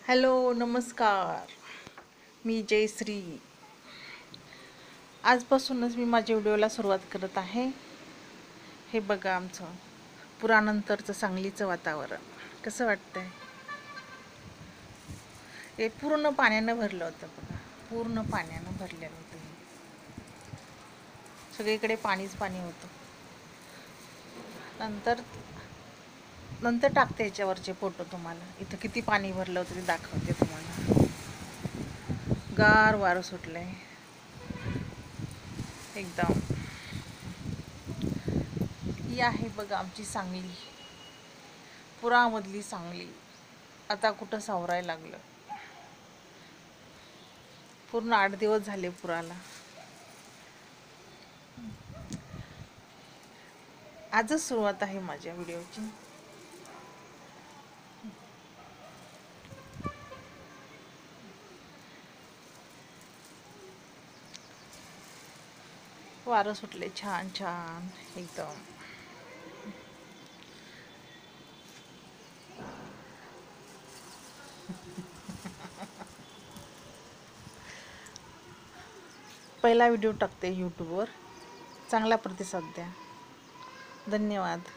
Hello नमस्कार. मी जयश्री. आजपासूनच मी माझ्या व्हिडिओला सुरुवात करत आहे. हे बघा आमचं पुरानंतरचं सांगलीचं वातावरण कसं वाटतंय. हे पूर्ण पाण्यानं भरलं होतं बघा, पूर्ण पाण्यानं भरलेलं होतं. सगळीकडे पाणीच पाणी होतं. नंतर नंतर टाकते याच्यावरचे फोटो तुम्हाला. इथं किती पाणी भरलं होतं ते दाखवते तुम्हाला. गार वारं सुटलंय एकदम. ही आहे बघा आमची सांगली, पुरामधली सांगली. आता कुठं सावरायला लागलं. पूर्ण 8 दिवस झाले पुराला. आजच सुरुवात आहे माझ्या व्हिडिओची. वारं सुटले छान छान एकदम. पहिला व्हिडिओ टाकते यूट्यूबवर. चांगला प्रतिसाद द्या. धन्यवाद.